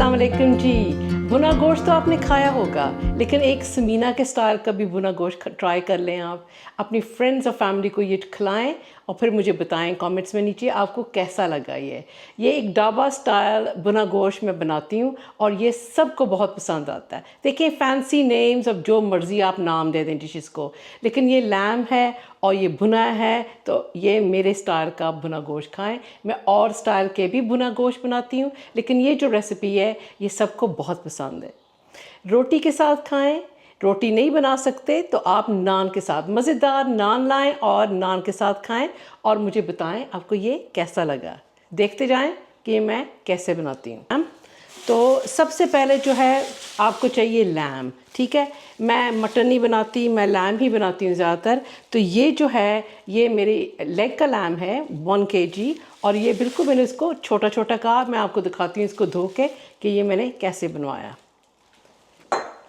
अस्सलाम वालेकुम जी। भुना गोश्त तो आपने खाया होगा, लेकिन एक समीना के स्टाइल का भी भुना गोश्त ट्राई कर लें आप। अपनी फ्रेंड्स और फैमिली को ये खिलाएं और फिर मुझे बताएं कमेंट्स में नीचे आपको कैसा लगा ये एक ढाबा स्टाइल भुना गोश्त मैं बनाती हूँ और ये सबको बहुत पसंद आता है। देखिए फैंसी नेम्स, अब जो मर्ज़ी आप नाम दे दें डिशेस को, लेकिन ये लैम है और ये भुना है, तो ये मेरे स्टाइल का भुना गोश्त खाएं। मैं और स्टाइल के भी भुना गोश्त बनाती हूँ, लेकिन ये जो रेसिपी है ये सबको बहुत पसंद है। रोटी के साथ खाएं। रोटी नहीं बना सकते तो आप नान के साथ मज़ेदार नान लाएं और नान के साथ खाएं और मुझे बताएं आपको ये कैसा लगा। देखते जाएं कि मैं कैसे बनाती हूँ। तो सबसे पहले जो है आपको चाहिए लैम, ठीक है। मैं मटन नहीं बनाती, मैं लैम ही बनाती हूँ ज़्यादातर। तो ये जो है ये मेरी लेग का लैम है 1 kg, और ये बिल्कुल मैंने इसको छोटा छोटा कहा। मैं आपको दिखाती हूँ इसको धो के कि ये मैंने कैसे बनवाया।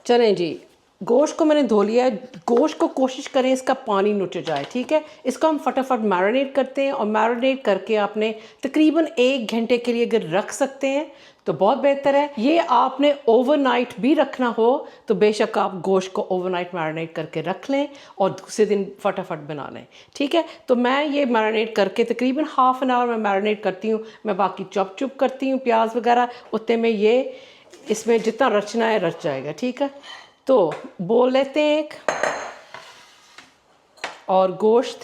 चलें जी, गोश्त को मैंने धो लिया है। गोश्त को कोशिश करें इसका पानी नुट जाए, ठीक है। इसको हम फटाफट मैरिनेट करते हैं और मैरिनेट करके आपने तकरीबन 1 घंटे के लिए अगर रख सकते हैं तो बहुत बेहतर है। ये आपने ओवरनाइट भी रखना हो तो बेशक आप गोश्त को ओवरनाइट मैरिनेट करके रख लें और दूसरे दिन फटाफट बना लें, ठीक है। तो मैं ये मैरिनेट करके तकरीबन हाफ़ एन आवर मैं मैरिनेट करती हूँ। मैं बाकी चॉप चुप करती हूँ प्याज वगैरह, उतने में ये इसमें जितना रचना है रच जाएगा, ठीक है। तो बोल लेते हैं एक और गोश्त,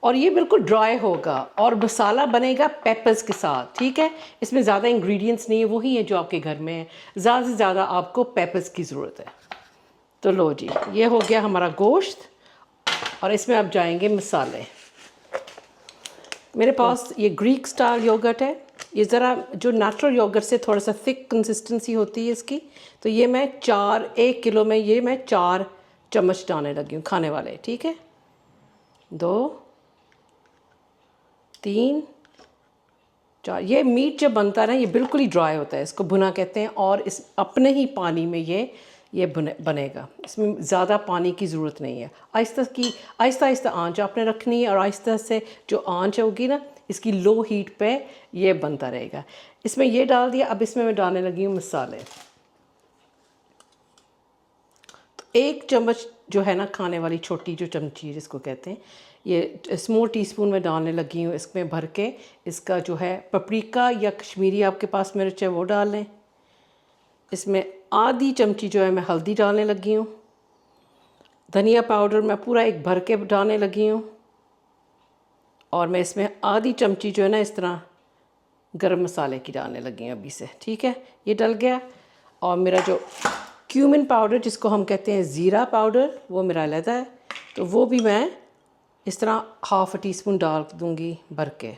और ये बिल्कुल ड्राई होगा और मसाला बनेगा पेपर्स के साथ, ठीक है। इसमें ज़्यादा इंग्रेडिएंट्स नहीं है, वही है जो आपके घर में है। ज़्यादा से ज़्यादा आपको पेपर्स की ज़रूरत है। तो लो जी, ये हो गया हमारा गोश्त और इसमें अब जाएंगे मसाले। मेरे पास ये ग्रीक स्टाइल योगर्ट है। ये ज़रा जो नेचुरल योगर्ट से थोड़ा सा थिक कंसिस्टेंसी होती है इसकी। तो ये मैं 1 किलो में ये मैं 4 चम्मच डालने लगी हूँ खाने वाले, ठीक है। 2 3 4। ये मीट जब बनता है ना ये बिल्कुल ही ड्राई होता है, इसको भुना कहते हैं, और इस अपने ही पानी में ये बनेगा। इसमें ज़्यादा पानी की ज़रूरत नहीं है। आहिस्ता आहिस्ता आंच आपने रखनी है और आहिस्ता से जो आंच होगी ना इसकी लो हीट पे ये बनता रहेगा। इसमें ये डाल दिया। अब इसमें मैं डालने लगी हूँ मसाले। तो 1 चम्मच जो है ना खाने वाली छोटी जो चमची जिसको कहते हैं, ये स्मॉल टीस्पून में डालने लगी हूँ इसमें भर के। इसका जो है पपरिका या कश्मीरी आपके पास मिर्च है वो डाल लें। इसमें आधी चमची जो है मैं हल्दी डालने लगी हूँ। धनिया पाउडर मैं पूरा एक भर के डालने लगी हूँ। और मैं इसमें आधी चमची जो है ना इस तरह गरम मसाले की डालने लगी हूँ अभी से, ठीक है। ये डल गया। और मेरा जो क्यूमिन पाउडर जिसको हम कहते हैं ज़ीरा पाउडर, वो मेरा अलग है, तो वो भी मैं इस तरह ½ टीस्पून डाल दूँगी भर के।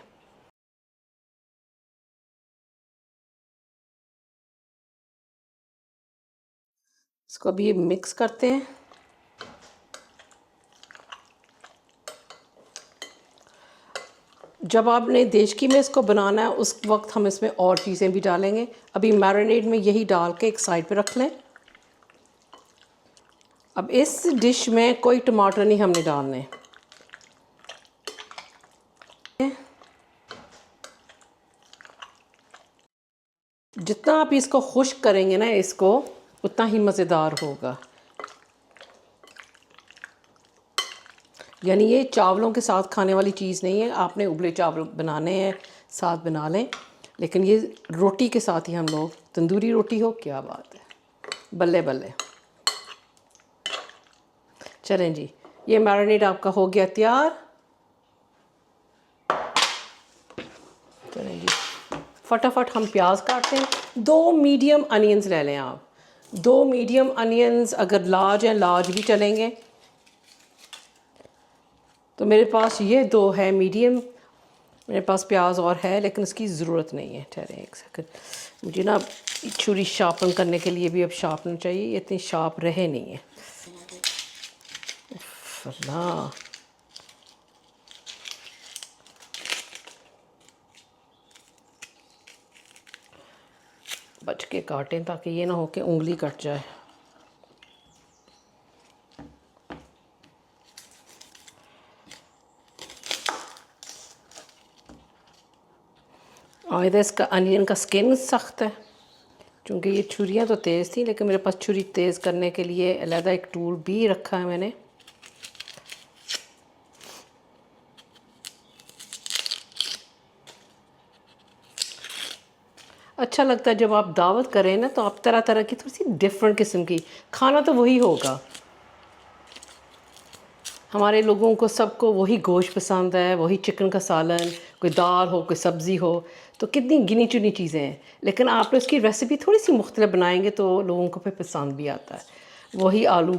इसको अभी मिक्स करते हैं। जब आपने देचकी में इसको बनाना है उस वक्त हम इसमें और चीज़ें भी डालेंगे। अभी मैरिनेड में यही डाल के एक साइड पे रख लें। अब इस डिश में कोई टमाटर नहीं हमने डालने। जितना आप इसको खुश्क करेंगे ना इसको, उतना ही मज़ेदार होगा। यानी ये चावलों के साथ खाने वाली चीज़ नहीं है। आपने उबले चावल बनाने हैं साथ बना लें, लेकिन ये रोटी के साथ ही हम लोग, तंदूरी रोटी हो, क्या बात है, बल्ले बल्ले। चलें जी, ये मैरिनेड आपका हो गया तैयार। चलें जी, फटाफट हम प्याज काटते हैं। 2 मीडियम अनियंस ले लें आप। 2 मीडियम अनियंस, अगर लार्ज हैं लार्ज भी चलेंगे। तो मेरे पास ये 2 है मीडियम। मेरे पास प्याज और है लेकिन उसकी ज़रूरत नहीं है। ठहरें एक सेकंड, मुझे ना छुरी शार्पन करने के लिए भी अब शार्पनर चाहिए। ये इतनी शार्प रहे नहीं है। अल्लाह, बच के काटें ताकि ये ना हो कि उंगली कट जाए। और इधर इसका अनियन का स्किन सख्त है, क्योंकि ये छुरियाँ तो तेज़ थी, लेकिन मेरे पास छुरी तेज़ करने के लिए अलहदा एक टूल भी रखा है मैंने। अच्छा लगता है जब आप दावत करें ना, तो आप तरह तरह की थोड़ी सी डिफरेंट किस्म की, खाना तो वही होगा, हमारे लोगों को सबको वही गोश्त पसंद है, वही चिकन का सालन, कोई दाल हो, कोई सब्ज़ी हो, तो कितनी गिनी चुनी चीज़ें हैं। लेकिन आप उसकी रेसिपी थोड़ी सी मुख्तलिफ बनाएंगे तो लोगों को फिर पसंद भी आता है। वही आलू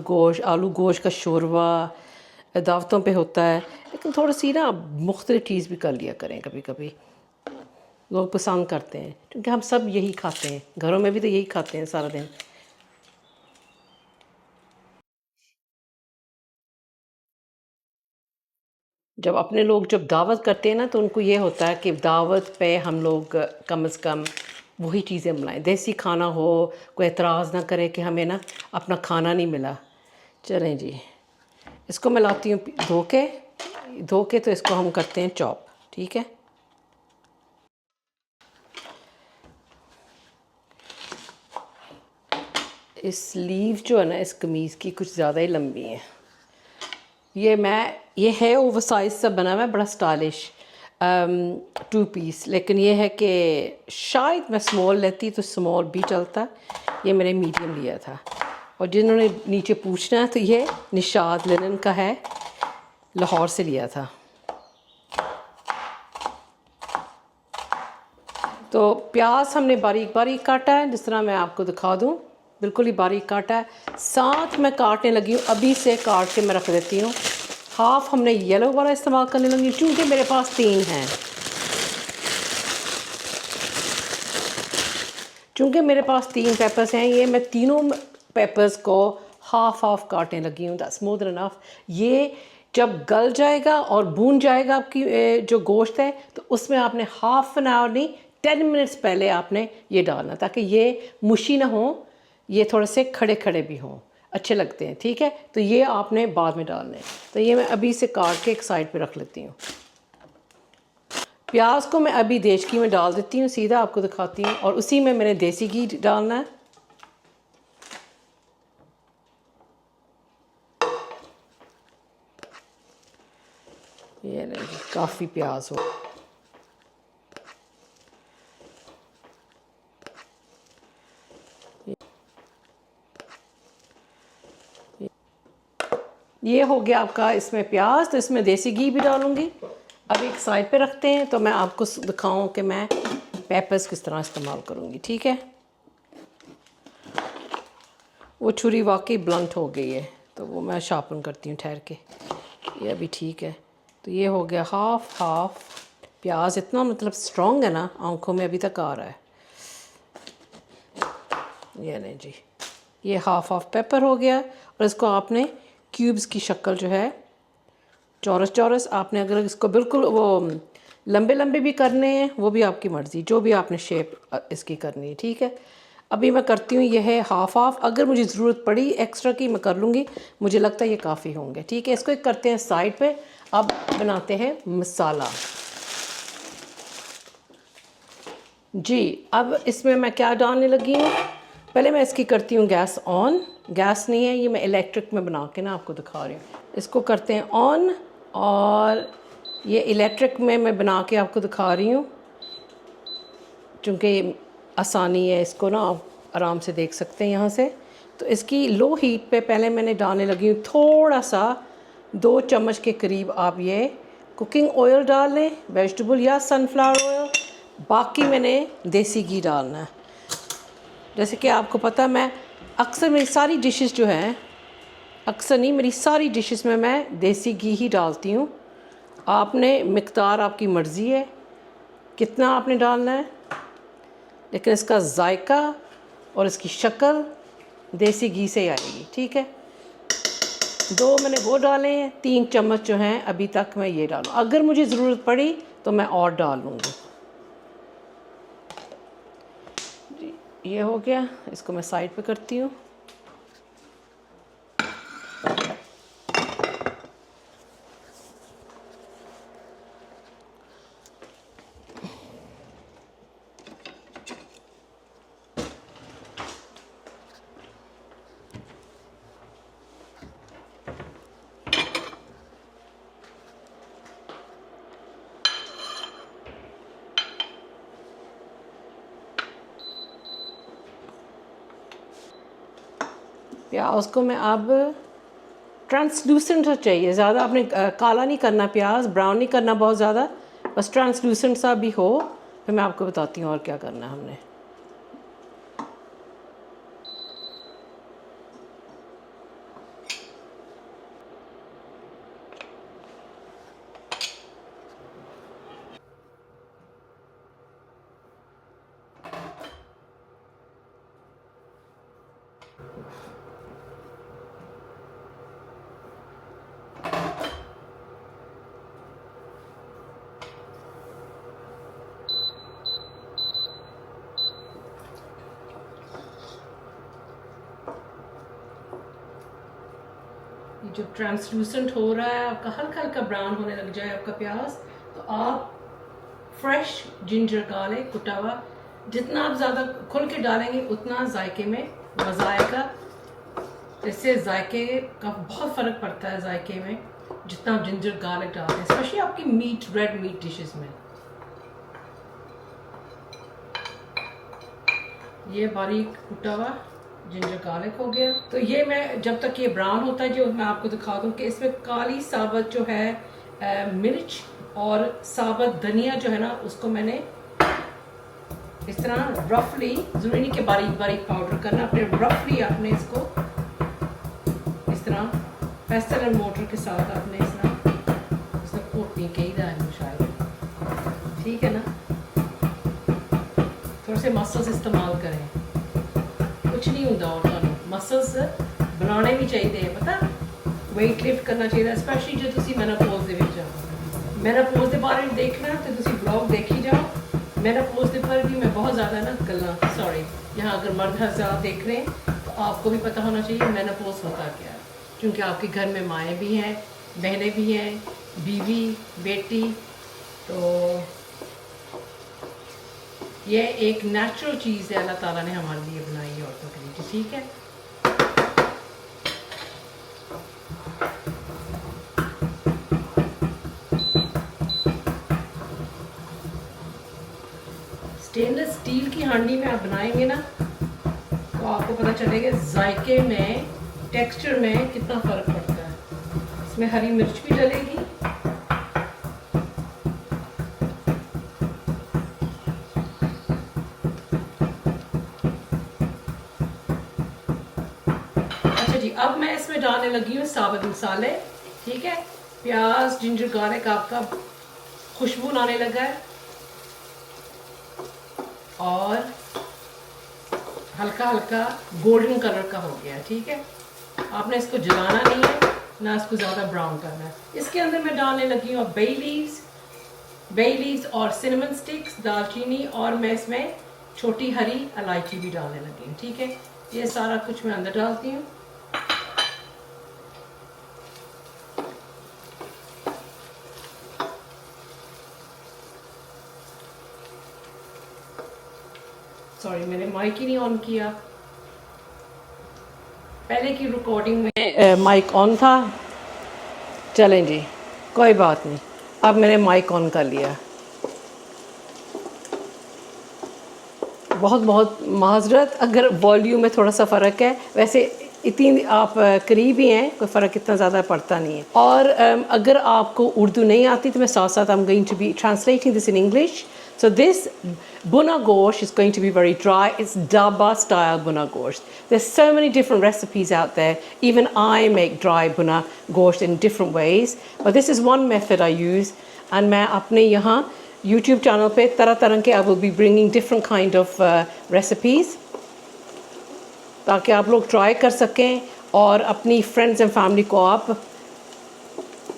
गोश्त का शोरबा दावतों पे होता है, लेकिन थोड़ी सी ना मुख्तलिफ चीज़ भी कर लिया करें कभी कभी, लोग पसंद करते हैं, क्योंकि हम सब यही खाते हैं, घरों में भी तो यही खाते हैं सारा दिन। जब अपने लोग जब दावत करते हैं ना, तो उनको ये होता है कि दावत पे हम लोग कम से कम वही चीज़ें बनाएं, देसी खाना हो, कोई एतराज़ ना करे कि हमें ना अपना खाना नहीं मिला। चलें जी, इसको मैं लाती हूँ धो के तो इसको हम करते हैं चॉप, ठीक है। इस स्लीव जो है ना इस कमीज़ की कुछ ज़्यादा ही लंबी है। ये है ओवर साइज सा बना हुआ है, बड़ा स्टाइलिश 2 पीस, लेकिन ये है कि शायद मैं स्मॉल लेती तो स्मॉल भी चलता, ये मैंने मीडियम लिया था। और जिन्होंने नीचे पूछना है तो ये निशाद लिनन का है, लाहौर से लिया था। तो प्याज हमने बारीक बारीक काटा है, जिस तरह मैं आपको दिखा दूँ, बिल्कुल ही बारीक काटा है। साथ मैं काटने लगी हूँ, अभी से काट के मैं रख देती हूँ। हाफ हमने येलो वाला इस्तेमाल करने लगी, क्योंकि मेरे पास 3 हैं। चूँकि मेरे पास 3 पेपर्स हैं, ये मैं तीनों पेपर्स को हाफ हाफ काटने लगी हूँ। That's more than enough. ये जब गल जाएगा और भून जाएगा आपकी जो गोश्त है, तो उसमें आपने हाफ एन आवर नहीं 10 मिनट्स पहले आपने ये डालना, ताकि ये मुशी ना हो, ये थोड़े से खड़े खड़े भी हों, अच्छे लगते हैं, ठीक है। तो ये आपने बाद में डालने हैं। तो ये मैं अभी से काट के एक साइड पे रख लेती हूँ। प्याज को मैं अभी देचकी में डाल देती हूँ, सीधा आपको दिखाती हूँ, और उसी में मैंने देसी घी डालना है। ये नहीं, काफ़ी प्याज हो। ये हो गया आपका इसमें प्याज, तो इसमें देसी घी भी डालूँगी। अब एक साइड पे रखते हैं, तो मैं आपको दिखाऊँ कि मैं पेपर्स किस तरह इस्तेमाल करूँगी, ठीक है। वो छुरी वाकई ब्लंट हो गई है, तो वो मैं शार्पन करती हूँ ठहर के। ये अभी ठीक है। तो ये हो गया हाफ हाफ। प्याज इतना मतलब स्ट्रॉन्ग है ना, आंखों में अभी तक आ रहा है। ये नहीं जी, ये हाफ हाफ पेपर हो गया। और इसको आपने क्यूब्स की शक्ल जो है, चौरस चौरस, आपने अगर इसको बिल्कुल वो लंबे लंबे भी करने हैं, वो भी आपकी मर्ज़ी, जो भी आपने शेप इसकी करनी है, ठीक है। अभी मैं करती हूँ ये है हाफ हाफ, अगर मुझे ज़रूरत पड़ी एक्स्ट्रा की मैं कर लूँगी, मुझे लगता है ये काफ़ी होंगे, ठीक है। इसको एक करते हैं साइड पे। अब बनाते हैं मसाला जी। अब इसमें मैं क्या डालने लगी हूँ, पहले मैं इसकी करती हूँ गैस ऑन। गैस नहीं है ये, मैं इलेक्ट्रिक में बना के ना आपको दिखा रही हूँ। इसको करते हैं ऑन, और ये इलेक्ट्रिक में मैं बना के आपको दिखा रही हूँ, क्योंकि आसानी है, इसको ना आप आराम से देख सकते हैं यहाँ से। तो इसकी लो हीट पे पहले मैंने डालने लगी हूँ थोड़ा सा, 2 चम्मच के करीब आप ये कुकिंग ऑयल डाल लें, वेजिटेबल या सनफ्लावर ऑयल। बाकी मैंने देसी घी डालना है। जैसे कि आपको पता है, मैं अक्सर मेरी सारी डिशेस जो हैं, अक्सर नहीं, मेरी सारी डिशेस में मैं देसी घी ही डालती हूँ। आपने मिक़दार आपकी मर्ज़ी है कितना आपने डालना है, लेकिन इसका जायका और इसकी शक्ल देसी घी से ही आएगी, ठीक है। 2 मैंने वो डाले हैं, 3 चम्मच जो हैं अभी तक मैं ये डालूँ, अगर मुझे ज़रूरत पड़ी तो मैं और डाल लूँगी। ये हो गया, इसको मैं साइड पे करती हूँ। प्याज को मैं अब ट्रांसलूसेंट सा चाहिए, ज़्यादा आपने काला नहीं करना, प्याज ब्राउन नहीं करना बहुत ज़्यादा, बस ट्रांसलूसेंट सा भी हो। फिर मैं आपको बताती हूँ और क्या करना है हमने। ये जो ट्रांसलूसेंट हो रहा है आपका, हल्का हल्का ब्राउन होने लग जाए आपका प्याज, तो आप फ्रेश जिंजर गार्लिक कुटा हुआ, जितना आप ज़्यादा खुल के डालेंगे उतना जायके में मज़ा आएगा। इससे जायके का बहुत फ़र्क पड़ता है जायके में, जितना आप जिंजर गार्लिक डालते हैं, स्पेशली आपकी मीट रेड मीट डिशेस में। ये बारीक कुटा हुआ जिंजर गार्लिक हो गया। तो ये मैं जब तक ये ब्राउन होता है, जो मैं आपको दिखा दूँ कि इसमें काली साबुत जो है मिर्च और साबुत धनिया जो है ना, उसको मैंने इस तरह रफली, ज़रूरी नहीं कि बारीक बारीक पाउडर करना, अपने रफली आपने इसको इस तरह पेस्टल एंड मोटर के साथ आपने इस तरह इसको कोटनी के ही है शायद, ठीक है ना। थोड़े से मसल्स इस्तेमाल करें, कुछ नहीं होता और मसल्स बनाने भी चाहिए, पता वेट लिफ्ट करना चाहिए, स्पेशली जो तुसी मेनोपॉज ਦੇ ਵਿੱਚ जाओ। मेनोपॉज के बारे में देखना तो तुसी ब्लॉग देखी जाओ। मेनोपॉज के पर भी मैं बहुत ज़्यादा ना गल्ला, सॉरी, यहाँ अगर मर्द हज़रात देख रहे हैं तो आपको भी पता होना चाहिए मेनोपॉज होता क्या है, क्योंकि आपके घर में माएँ भी हैं, बहनें भी हैं, बीवी बेटी, तो ये एक नेचुरल चीज़ है, अल्लाह ताला ने हमारे लिए बनाई है औरतों के लिए, ठीक है। स्टेनलेस स्टील की हांडी में आप बनाएंगे ना तो आपको पता चलेगा जायके में, टेक्सचर में कितना फ़र्क पड़ता है। इसमें हरी मिर्च भी डलेगी, अब मैं इसमें डालने लगी हूँ साबुत मसाले, ठीक है। प्याज जिंजर गार्लिक आपका खुशबू आने लगा है और हल्का हल्का गोल्डन कलर का हो गया, ठीक है। आपने इसको जलाना नहीं है, ना इसको ज़्यादा ब्राउन करना है। इसके अंदर मैं डालने लगी हूँ बे लीव्स और सिनेमन स्टिक्स, दालचीनी, और मैं इसमें छोटी हरी इलायची भी डालने लगी हूँ, ठीक है। ये सारा कुछ मैं अंदर डालती हूँ। सॉरी, मैंने माइक ही नहीं ऑन किया। पहले की रिकॉर्डिंग में माइक ऑन था। चलें जी, कोई बात नहीं, अब मैंने माइक ऑन कर लिया। बहुत बहुत माजरत अगर वॉल्यूम में थोड़ा सा फ़र्क है, वैसे इतनी आप करीब ही हैं, कोई फ़र्क इतना ज़्यादा पड़ता नहीं है। और अगर आपको उर्दू नहीं आती तो मैं साथ साथ I'm going to be translating this in English. So this buna gosh is going to be very dry. It's Daba style buna gosh. There's so many different recipes out there. Even I make dry buna gosh in different ways. But this is one method I use. And मैं अपने यहाँ YouTube channel पे तरह तरह के I will be bringing different kind of recipes, ताकि आप लोग ट्राई कर सकें और अपनी फ्रेंड्स एंड फैमिली को आप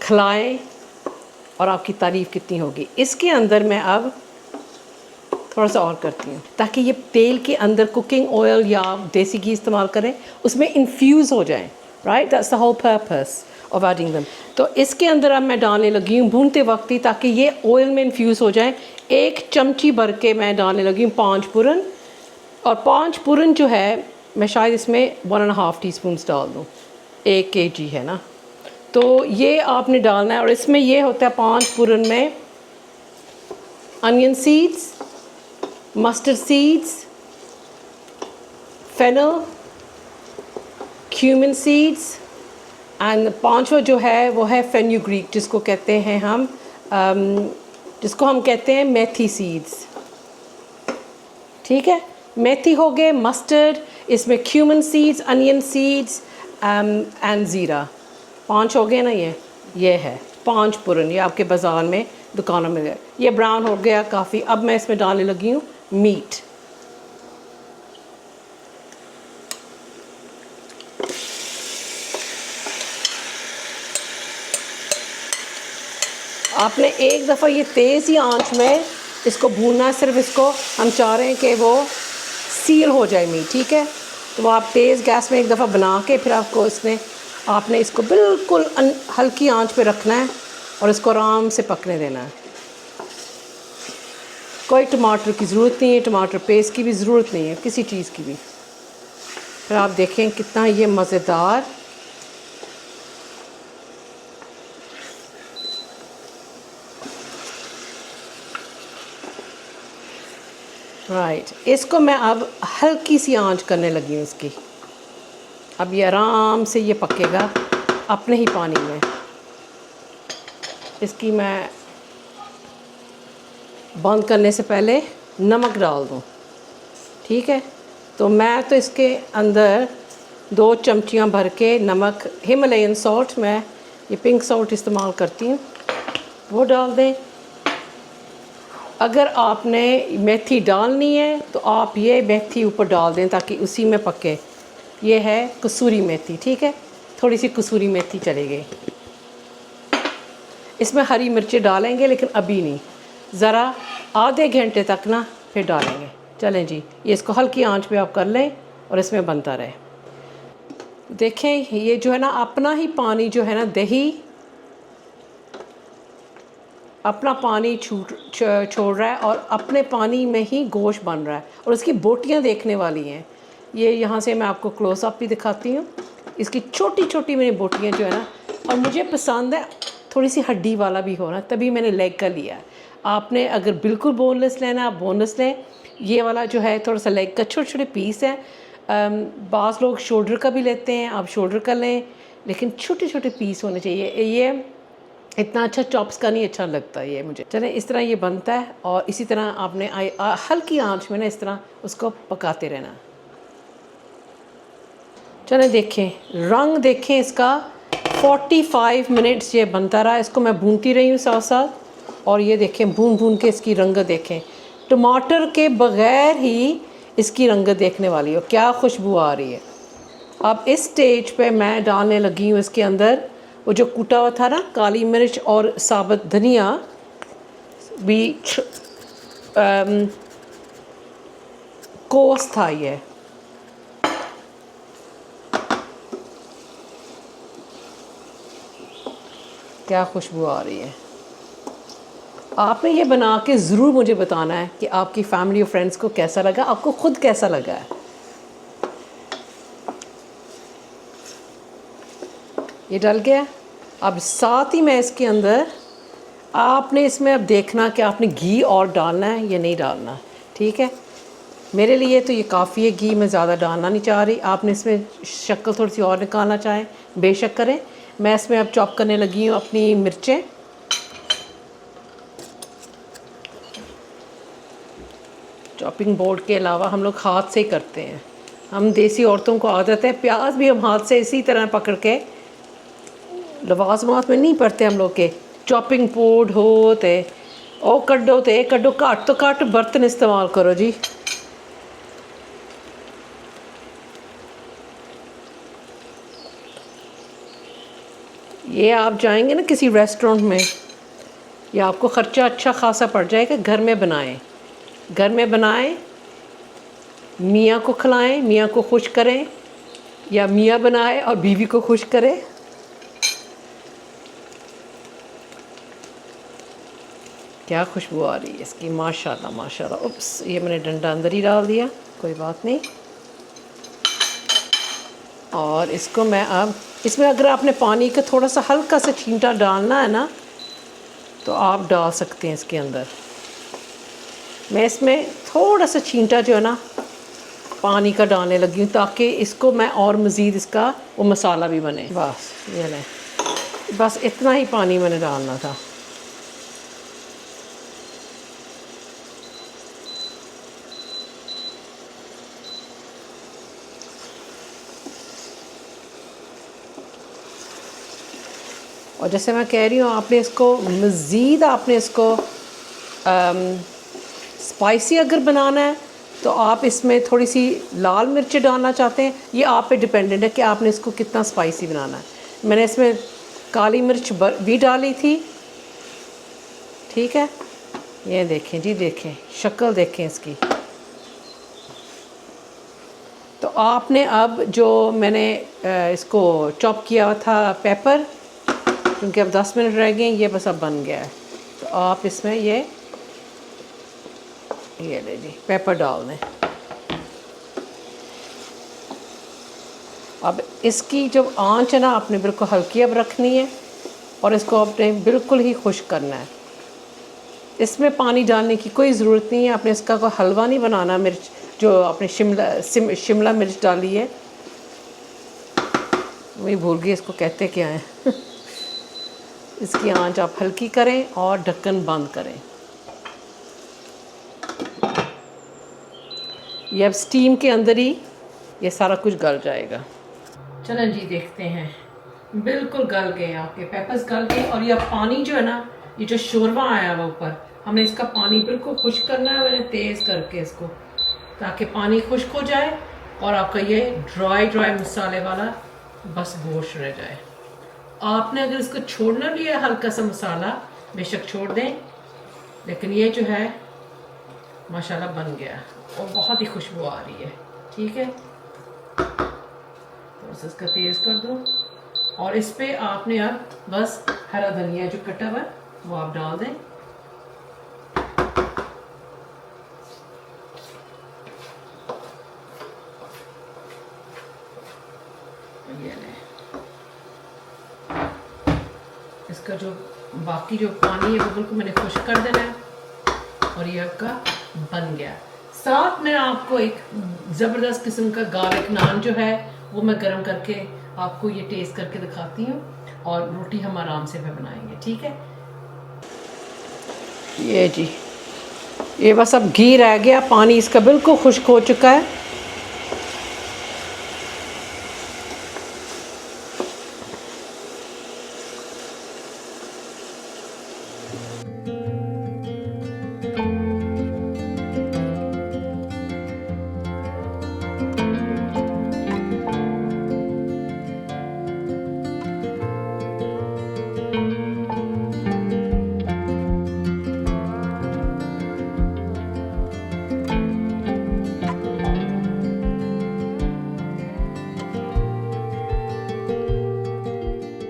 खिलाएं और आपकी तारीफ़ कितनी होगी। इसके अंदर मैं अब थोड़ा सा और करती हूँ ताकि ये तेल के अंदर कुकिंग ऑयल या देसी घी इस्तेमाल करें, उसमें इन्फ्यूज़ हो जाएं, right, that's the whole purpose of adding them. तो इसके अंदर अब मैं डालने लगी हूँ भूनते वक्त ही, ताकि ये ऑयल में इन्फ्यूज़ हो जाएं। 1 चमची भर के मैं डालने लगी हूँ 5 पूरन, और 5 पूरन जो है मैं शायद इसमें 1.5 टीस्पून डाल दूँ, 1 kg है ना, तो ये आपने डालना है। और इसमें ये होता है 5 पूरन में onion seeds, mustard seeds, fennel, cumin seeds, and पांचवा जो है वो है फेन्यूग्रीक, जिसको कहते हैं हम कहते हैं मेथी सीड्स। ठीक है, मेथी हो गए, मस्टर्ड, इसमें cumin seeds, onion seeds and ज़ीरा। 5 हो गए ना। ये है 5 पुरन, ये आपके बाज़ार में दुकानों में। ये ब्राउन हो गया काफ़ी। अब मैं इसमें डालने लगी हूँ मीट। आपने एक दफ़ा ये तेज़ ही आंच में इसको भूनना है। सिर्फ इसको हम चाह रहे हैं कि वो सील हो जाए मीट। ठीक है, तो वो आप तेज़ गैस में एक दफ़ा बना के फिर आपने इसको बिल्कुल हल्की आंच पे रखना है और इसको आराम से पकने देना है। कोई टमाटर की ज़रूरत नहीं है, टमाटर पेस्ट की भी ज़रूरत नहीं है, किसी चीज़ की भी। फिर आप देखें कितना ये मज़ेदार इसको मैं अब हल्की सी आंच करने लगी हूँ इसकी। अब ये आराम से ये पकेगा अपने ही पानी में। इसकी मैं बंद करने से पहले नमक डाल दूँ। ठीक है, तो मैं तो इसके अंदर 2 चमचियाँ भर के नमक, हिमालयन सॉल्ट, मैं ये पिंक सॉल्ट इस्तेमाल करती हूँ, वो डाल दें। अगर आपने मेथी डालनी है तो आप ये मेथी ऊपर डाल दें ताकि उसी में पके। ये है कसूरी मेथी। ठीक है, थोड़ी सी कसूरी मेथी चलेगी। इसमें हरी मिर्चें डालेंगे लेकिन अभी नहीं, ज़रा आधे घंटे तक ना फिर डालेंगे। चलें जी, ये इसको हल्की आंच पे आप कर लें और इसमें बनता रहे। देखें ये जो है ना अपना ही पानी जो है ना, दही अपना पानी छोड़ रहा है और अपने पानी में ही गोश्त बन रहा है और उसकी बोटियां देखने वाली हैं। ये यहाँ से मैं आपको क्लोज़अप भी दिखाती हूँ। इसकी छोटी छोटी मेरी बोटियां जो है ना, और मुझे पसंद है थोड़ी सी हड्डी वाला भी होना, तभी मैंने लेग का लिया है। आपने अगर बिल्कुल बोनलेस लेना आप बोनलेस लें। ये वाला जो है थोड़ा सा लेग का छोटे छोटे पीस है। बाज़ लोग शोल्डर का भी लेते हैं, आप शोल्डर का लें, लेकिन छोटे छोटे पीस होने चाहिए। ये इतना अच्छा चॉप्स का नहीं अच्छा लगता ये मुझे। चलें, इस तरह ये बनता है और इसी तरह आपने हल्की आंच में ना इस तरह उसको पकाते रहना। चलें देखें, रंग देखें इसका। 45 मिनट्स ये बनता रहा। इसको मैं भूनती रही हूँ साथ साथ, और ये देखें भून भून के इसकी रंगत देखें। टमाटर के बग़ैर ही इसकी रंगत देखने वाली हो, क्या खुशबू आ रही है। अब इस स्टेज पे मैं डालने लगी हूँ इसके अंदर वो जो कूटा हुआ था ना, काली मिर्च और साबुत धनिया भी, कोस था ये। क्या खुशबू आ रही है। आपने ये बना के ज़रूर मुझे बताना है कि आपकी फैमिली और फ्रेंड्स को कैसा लगा, आपको ख़ुद कैसा लगा है। ये डल गया। अब साथ ही मैं इसके अंदर, आपने इसमें अब देखना कि आपने घी और डालना है या नहीं डालना। ठीक है, मेरे लिए तो ये काफ़ी है, घी मैं ज़्यादा डालना नहीं चाह रही। आपने इसमें शक्कर थोड़ी सी और निकालना चाहें बेशक करें। मैं इसमें अब चॉप करने लगी हूँ अपनी मिर्चें। चॉपिंग बोर्ड के अलावा हम लोग हाथ से ही करते हैं। हम देसी औरतों को आदत है, प्याज भी हम हाथ से इसी तरह पकड़ के, लवाजमात में नहीं पड़ते हम लोग के। चॉपिंग बोर्ड हो ते ओ कड्डो ते कड्डो, घट तो घट बर्तन इस्तेमाल करो जी। ये आप जाएंगे ना किसी रेस्टोरेंट में, ये आपको ख़र्चा अच्छा खासा पड़ जाएगा। घर में बनाएं, घर में बनाएं, मियाँ को खिलाएं, मियाँ को खुश करें, या मियाँ बनाए और बीवी को खुश करें। क्या खुशबू आ रही है इसकी, माशाल्लाह माशाल्लाह। उप्स, ये मैंने डंडा अंदर ही डाल दिया, कोई बात नहीं। और इसको मैं अब इसमें, अगर आपने पानी का थोड़ा सा हल्का सा छींटा डालना है ना, तो आप डाल सकते हैं इसके अंदर। मैं इसमें थोड़ा सा छींटा जो है ना पानी का डालने लगी हूँ ताकि इसको मैं और मज़ीद इसका वो मसाला भी बने। बस ये लें, बस इतना ही पानी मैंने डालना था। और जैसे मैं कह रही हूँ, आपने इसको मज़ीद आपने इसको स्पाइसी अगर बनाना है तो आप इसमें थोड़ी सी लाल मिर्च डालना चाहते हैं, ये आप पे डिपेंडेंट है कि आपने इसको कितना स्पाइसी बनाना है। मैंने इसमें काली मिर्च भी डाली थी, ठीक है। ये देखें जी, देखें शक्ल देखें इसकी। तो आपने अब जो मैंने इसको चॉप किया था पेपर, क्योंकि अब 10 मिनट रह गए, ये बस अब बन गया है। तो आप इसमें ये ले जी पेपर डाल दें। अब इसकी जो आंच है ना, आपने बिल्कुल हल्की अब रखनी है और इसको आपने बिल्कुल ही खुश्क करना है। इसमें पानी डालने की कोई ज़रूरत नहीं है। आपने इसका कोई हलवा नहीं बनाना। मिर्च जो आपने शिमला मिर्च डाली है, वही भूल गई इसको कहते क्या है इसकी आंच आप हल्की करें और ढक्कन बंद करें। ये अब स्टीम के अंदर ही ये सारा कुछ गल जाएगा। चलें जी देखते हैं, बिल्कुल गल गए, आपके पेपर्स गल गए। और ये पानी जो है ना, ये जो शोरबा आया हुआ ऊपर, हमने इसका पानी बिल्कुल खुश्क करना है। मैंने तेज़ करके इसको, ताकि पानी खुश्क हो जाए और आपका ये ड्राई मसाले वाला बस गोश्त रह जाए। आपने अगर इसको छोड़ना भी है हल्का सा मसाला, बेशक छोड़ दें, लेकिन ये जो है माशाल्लाह बन गया और बहुत ही खुशबू आ रही है, ठीक है। तो इसका तेज़ कर दो और इस पे आपने अब बस हरा धनिया जो कटा हुआ वो आप डाल दें। ये ले, इसका जो बाकी जो पानी है वो बिल्कुल मैंने खुश्क कर देना है और ये आपका बन गया। साथ में आपको एक ज़बरदस्त किस्म का गार्लिक नान जो है वो मैं गरम करके आपको ये टेस्ट करके दिखाती हूँ, और रोटी हम आराम से भी बनाएंगे, ठीक है। ये जी, ये बस अब घी रह गया, पानी इसका बिल्कुल खुश्क हो चुका है।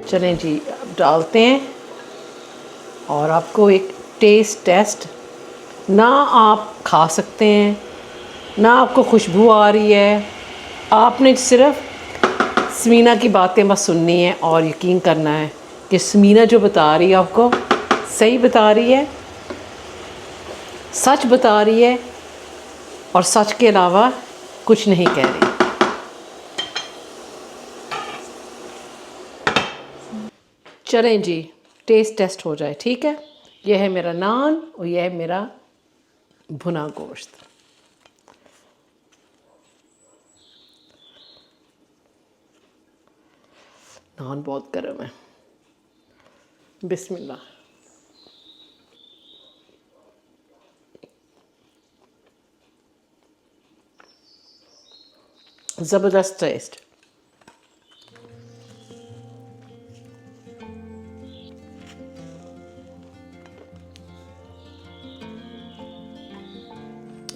चलें जी, अब डालते हैं और आपको एक टेस्ट ना आप खा सकते हैं, ना आपको खुशबू आ रही है। आपने सिर्फ समीना की बातें बस सुननी है और यकीन करना है कि समीना जो बता रही है आपको सही बता रही है, सच बता रही है और सच के अलावा कुछ नहीं कह रही। चलें जी, टेस्ट हो जाए, ठीक है। यह है मेरा नान और यह है मेरा भुना गोश्त। नान बहुत गर्म है। बिस्मिल्लाह। ज़बरदस्त टेस्ट।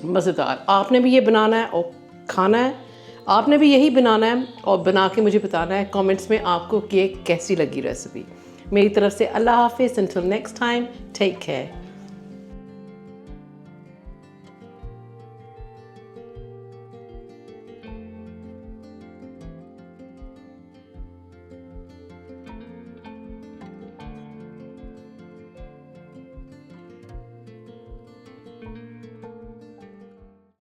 मज़ेदार। आपने भी ये बनाना है और खाना है, आपने भी यही बनाना है और बना के मुझे बताना है कमेंट्स में आपको कि कैसी लगी रेसिपी। मेरी तरफ से अल्लाह हाफिज़, until next time, take care.